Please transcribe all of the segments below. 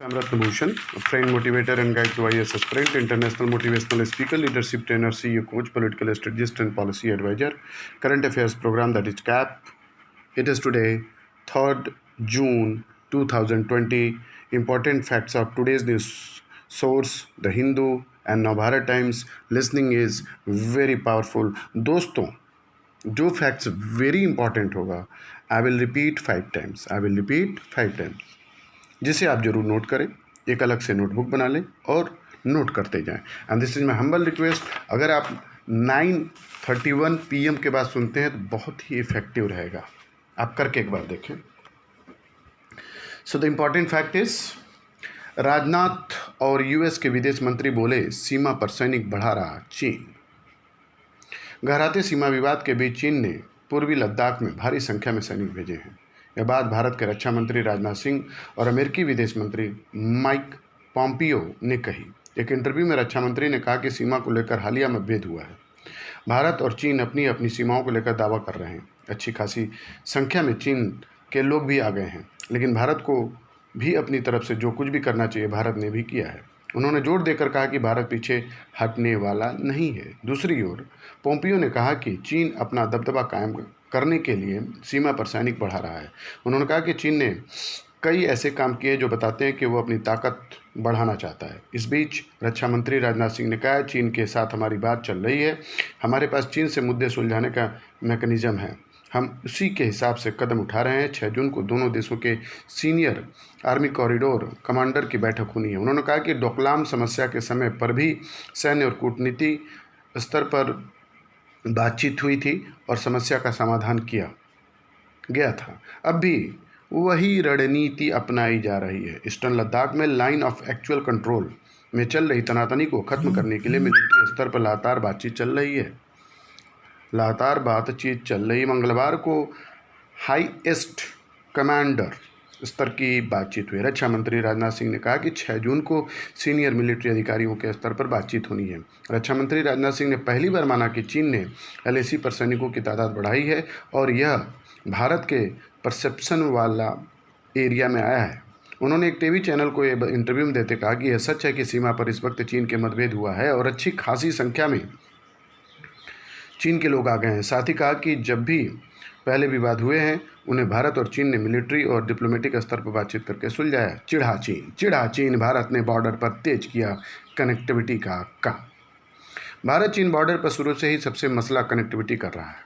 I'm Ratnabhushan, a trained motivator and guide to IAS aspirant, international motivational speaker, leadership trainer, CEO coach, political strategist and policy advisor, current affairs program, that is CAP. It is today, 3rd June 2020. Important facts of today's news source, The Hindu and Navbharat Times. Listening is very powerful. दोस्तों, जो facts very important होगा, I will repeat 5 times, जिसे आप जरूर note करें, एक अलग से नोटबुक बना लें और नोट करते जाएं। And this is my humble request. अगर आप 9:31 PM के बाद सुनते हैं तो बहुत ही इफेक्टिव रहेगा। आप करके एक बार देखें। So the important fact is, Rajnath और US के विदेश मंत्री बोले, सीमा पर सैनिक बढ़ा रहा चीन। गहराते सीमा विवाद के बीच चीन ने पूर्वी लद्दाख में भारी संख्या में सैनिक भेजे हैं। यह बात भारत के रक्षा मंत्री राजनाथ सिंह और अमेरिकी विदेश मंत्री माइक पॉम्पियो ने कही। एक इंटरव्यू में रक्षा मंत्री ने कहा कि सीमा को लेकर हालिया मतभेद हुआ है। भारत और चीन अपनी अपनी सीमाओं को लेकर दावा कर रहे हैं। अच्छी खासी संख्या में चीन के लोग भी आ गए हैं, लेकिन भारत को भी अपनी तरफ से जो कुछ भी करना चाहिए भारत ने भी किया है। उन्होंने जोर देकर कहा कि भारत पीछे हटने वाला नहीं है। दूसरी ओर पोम्पियो ने कहा कि चीन अपना दबदबा कायम करने के लिए सीमा पर सैनिक बढ़ा रहा है। उन्होंने कहा कि चीन ने कई ऐसे काम किए जो बताते हैं कि वो अपनी ताकत बढ़ाना चाहता है। इस बीच रक्षा मंत्री राजनाथ सिंह ने कहा, चीन के साथ हमारी बात चल रही है, हमारे पास चीन से मुद्दे सुलझाने का मैकेनिज्म है, हम उसी के हिसाब से कदम उठा रहे हैं। 6 जून को दोनों देशों के सीनियर आर्मी कॉरिडोर कमांडर की बैठक होनी है। उन्होंने कहा कि डोकलाम समस्या के समय पर भी सैन्य और कूटनीति स्तर पर बातचीत हुई थी और समस्या का समाधान किया गया था। अब भी वही रणनीति अपनाई जा रही है। ईस्टर्न लद्दाख में लाइन ऑफ एक्चुअल कंट्रोल में चल रही तनातनी को खत्म करने के लिए मिलिट्री स्तर पर लगातार बातचीत चल रही। मंगलवार को हाईएस्ट कमांडर स्तर की बातचीत हुई। रक्षा मंत्री राजनाथ सिंह ने कहा कि 6 जून को सीनियर मिलिट्री अधिकारियों के स्तर पर बातचीत होनी है। रक्षा मंत्री राजनाथ सिंह ने पहली बार माना कि चीन ने LAC पर सैनिकों की तादाद बढ़ाई है और यह भारत के परसेप्शन वाला एरिया में आया है। उन्होंने एक टीवी चैनल को इंटरव्यू में देते कहा कि यह सच है कि सीमा पर इस वक्त चीन के मतभेद हुआ है और अच्छी खासी संख्या में चीन के लोग आ गए हैं। साथ ही कहा कि जब भी पहले विवाद हुए हैं, उन्हें भारत और चीन ने मिलिट्री और डिप्लोमेटिक स्तर पर बातचीत करके सुलझाया। चिढ़ा चीन, भारत ने बॉर्डर पर तेज किया कनेक्टिविटी का काम। भारत चीन बॉर्डर पर शुरू से ही सबसे मसला कनेक्टिविटी कर रहा है।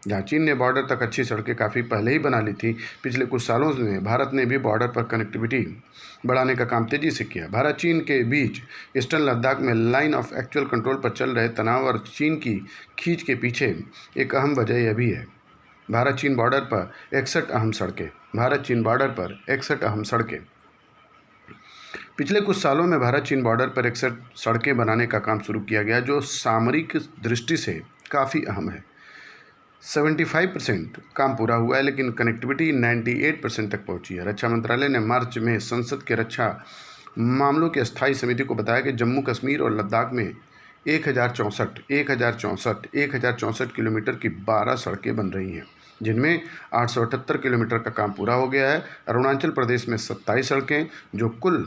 जहाँ चीन ने बॉर्डर तक अच्छी सड़कें काफ़ी पहले ही बना ली थी, पिछले कुछ सालों में भारत ने भी बॉर्डर पर कनेक्टिविटी बढ़ाने का काम तेज़ी से किया। भारत चीन के बीच ईस्टर्न लद्दाख में लाइन ऑफ एक्चुअल कंट्रोल पर चल रहे तनाव और चीन की खींच के पीछे एक अहम वजह यह भी है। भारत चीन बॉर्डर पर 61 अहम सड़कें। पिछले कुछ सालों में भारत चीन बॉर्डर पर 61 सड़कें बनाने का काम शुरू किया गया, जो सामरिक दृष्टि से काफ़ी अहम है। 75% काम पूरा हुआ है, लेकिन कनेक्टिविटी 98% तक पहुंची है। रक्षा मंत्रालय ने मार्च में संसद के रक्षा मामलों की स्थायी समिति को बताया कि जम्मू कश्मीर और लद्दाख में 1064 किलोमीटर की 12 सड़कें बन रही हैं, जिनमें 878 किलोमीटर का काम पूरा हो गया है। अरुणाचल प्रदेश में 27 सड़कें जो कुल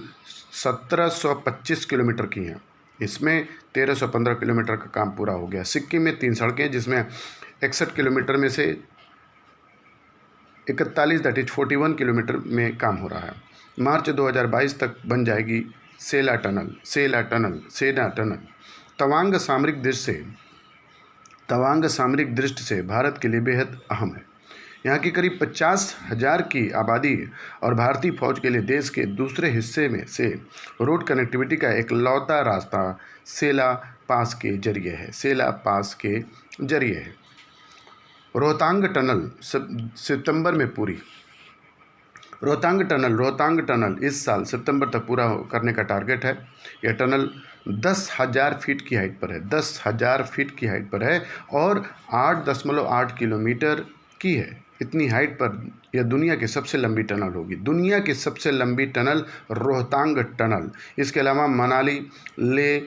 1725 किलोमीटर की हैं, इसमें 1315 किलोमीटर का काम पूरा हो गया। सिक्किम में 3 सड़कें जिसमें 61 किलोमीटर में से 41 दैट इज 41 किलोमीटर में काम हो रहा है। मार्च 2022 तक बन जाएगी सेना टनल। तवांग सामरिक दृष्टि से भारत के लिए बेहद अहम है। यहाँ की करीब 50,000 की आबादी और भारतीय फौज के लिए देश के दूसरे हिस्से में से रोड कनेक्टिविटी का एकलौता रास्ता सेला पास के जरिए है। रोहतांग टनल सितंबर में पूरी। रोहतांग टनल इस साल सितंबर तक पूरा करने का टारगेट है। यह टनल 10,000 फीट की हाइट पर है और 8.8 किलोमीटर की है। इतनी हाइट पर यह दुनिया की सबसे लंबी टनल होगी। दुनिया की सबसे लंबी टनल रोहतांग टनल। इसके अलावा मनाली ले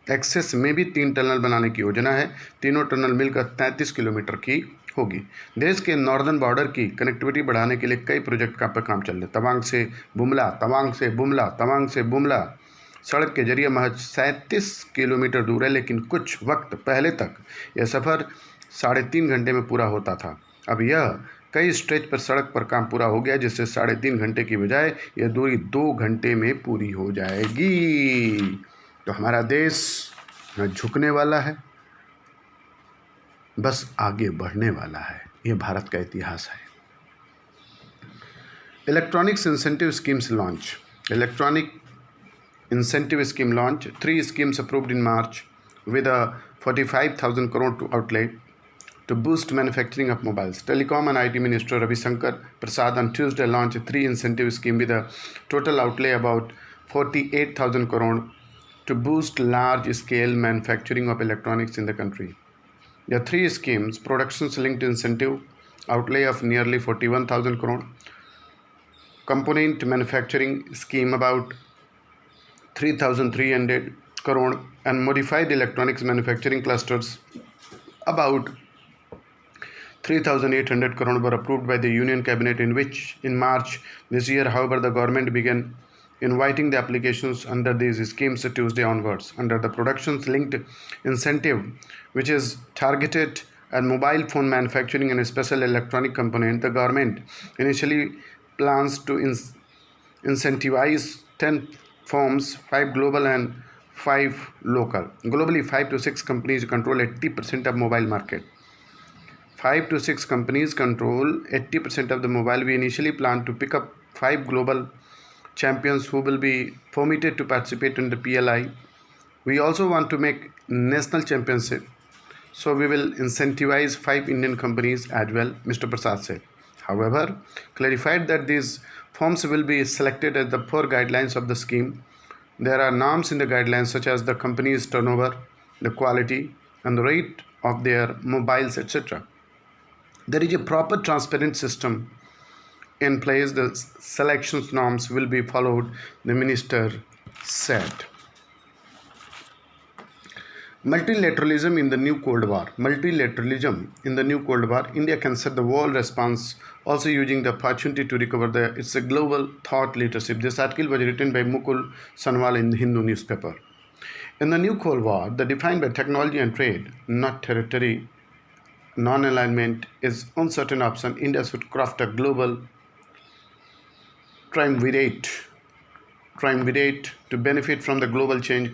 एक्सेस में भी 3 टनल बनाने की योजना है। तीनों टनल मिलकर 33 किलोमीटर की होगी। देश के नॉर्दर्न बॉर्डर की कनेक्टिविटी बढ़ाने के लिए कई प्रोजेक्ट पर काम चल रहे हैं। तवांग से बुमला, तवांग से बुमला, तवांग से बुमला सड़क के जरिए महज 37 किलोमीटर दूर है, लेकिन कुछ वक्त पहले तक यह सफ़र 3.5 घंटे में पूरा होता था। अब यह कई स्ट्रेच पर सड़क पर काम पूरा हो गया, जिससे 3.5 घंटे की बजाय यह दूरी 2 घंटे में पूरी हो जाएगी। तो हमारा देश न झुकने वाला है, बस आगे बढ़ने वाला है। ये भारत का इतिहास है। Electronics incentive schemes launch. Electronic incentive scheme launch, 3 schemes approved in March with a 45,000 crore outlay to boost manufacturing of mobiles. Telecom and IT Minister Ravi Shankar Prasad on Tuesday launched 3 incentive schemes with a total outlay about 48,000 crore to boost large-scale manufacturing of electronics in the country. The 3 schemes: production-linked incentive outlay of nearly 41,000 crore, component manufacturing scheme about 3,300 crore, and modified electronics manufacturing clusters about 3,800 crore were approved by the Union Cabinet, in March this year. However, the government began inviting the applications under these schemes Tuesday onwards. Under the production-linked incentive, which is targeted at mobile phone manufacturing and special electronic component, the government initially plans to incentivize 10 firms, 5 global and 5 local. Globally, 5 to 6 companies control 80% of mobile market. 5 to 6 companies control 80% of the mobile. We initially plan to pick up 5 global champions who will be permitted to participate in the PLI. We also want to make national championship, so we will incentivize 5 Indian companies as well, Mr. Prasad said. However, clarified that these firms will be selected as the per guidelines of the scheme. There are norms in the guidelines such as the company's turnover, the quality, and the rate of their mobiles, etc. There is a proper transparent system in place. The selection norms will be followed, the minister said. Multilateralism in the new Cold War. Multilateralism in the new Cold War. India can set the world response, also using the opportunity to recover its global thought leadership. This article was written by Mukul Sanwal in the Hindu newspaper. In the new Cold War, the defined by technology and trade, not territory, non-alignment is uncertain option. India should craft a global triumvirate to benefit from the global change.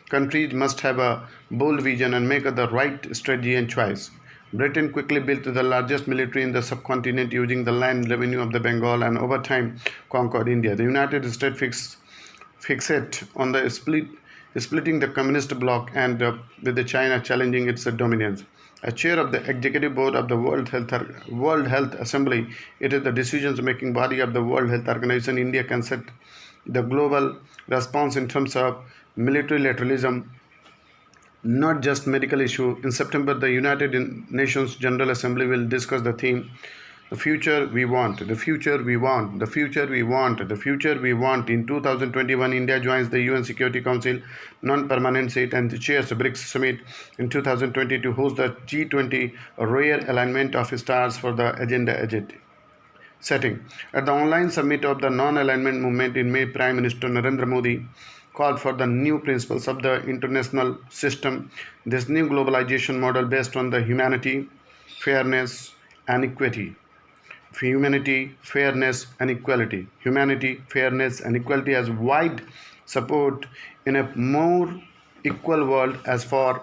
Countries must have a bold vision and make the right strategy and choice. Britain quickly built the largest military in the subcontinent using the land revenue of the Bengal, and over time conquered India. The United States fixate on the splitting the communist bloc, and with the China challenging its dominance. As chair of the executive board of the World Health Assembly, it is the decision-making body of the World Health Organization. India can set the global response in terms of multilateralism, not just medical issue. In September, the United Nations General Assembly will discuss the theme, the future we want, the future we want, the future we want, the future we want. In 2021, India joins the UN Security Council non-permanent seat and chairs the BRICS Summit in 2020 to host the G20, a rare alignment of stars for the agenda setting. At the online summit of the non-alignment movement in May, Prime Minister Narendra Modi called for the new principles of the international system. This new globalization model based on the humanity, fairness, and equity. Humanity, fairness, and equality. Humanity, fairness, and equality has wide support in a more equal world. As for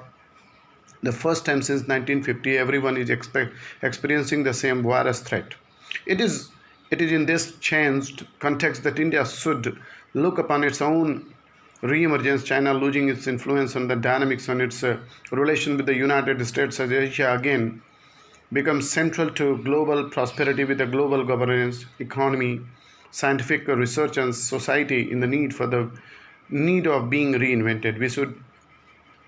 the first time since 1950, everyone is experiencing the same virus threat. It is in this changed context that India should look upon its own re-emergence. China losing its influence and the dynamics on its relation with the United States as Asia again becomes central to global prosperity with the global governance, economy, scientific research, and society in the need of being reinvented. We should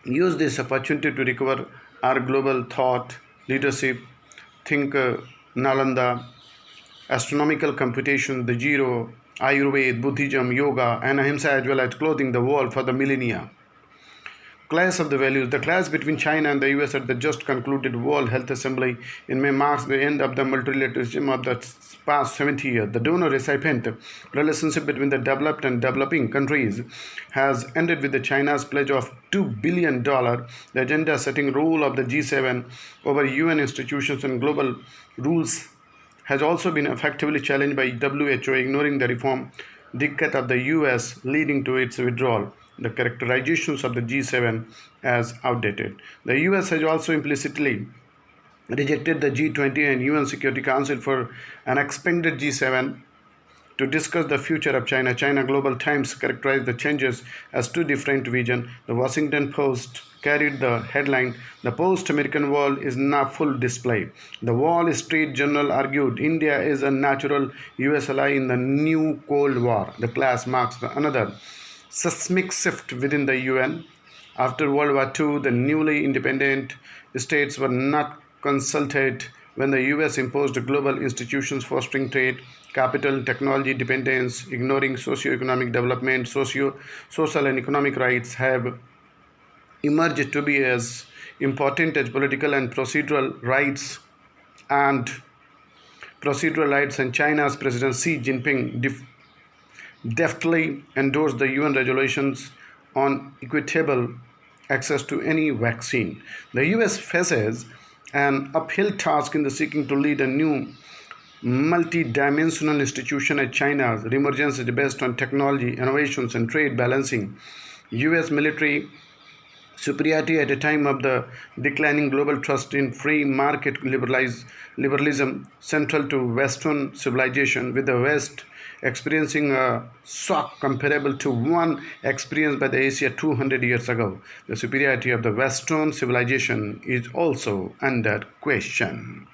use this opportunity to recover our global thought leadership. Think Nalanda, astronomical computation, the zero, Ayurveda, Buddhism, yoga, and ahimsa, as well as clothing the world for the millennia. Clash of the values. The clash between China and the US at the just concluded World Health Assembly in May marks the end of the multilateralism of the past 70 years. The donor-recipient relationship between the developed and developing countries has ended with the China's pledge of $2 billion. The agenda-setting role of the G7 over UN institutions and global rules has also been effectively challenged by WHO, ignoring the reform diktat of the US, leading to its withdrawal. The characterizations of the G7 as outdated. The US has also implicitly rejected the G20 and UN Security Council for an expanded G7 to discuss the future of China. China Global Times characterized the changes as two different visions. The Washington Post carried the headline, "The Post-American World is now full display." The Wall Street Journal argued India is a natural US ally in the new Cold War. The clash marks another seismic shift within the UN. After World War II, the newly independent states were not consulted when the US imposed global institutions fostering trade, capital, and technology dependence, ignoring socio-economic development. Social and economic rights have emerged to be as important as political and procedural rights, and China's President Xi Jinping deftly endorsed the UN resolutions on equitable access to any vaccine. The US faces an uphill task in the seeking to lead a new multi-dimensional institution as China's reemergence is based on technology, innovations, and trade balancing. US military superiority at a time of the declining global trust in free market liberalism central to Western civilization, with the West experiencing a shock comparable to one experienced by the Asia 200 years ago. The superiority of the Western civilization is also under question.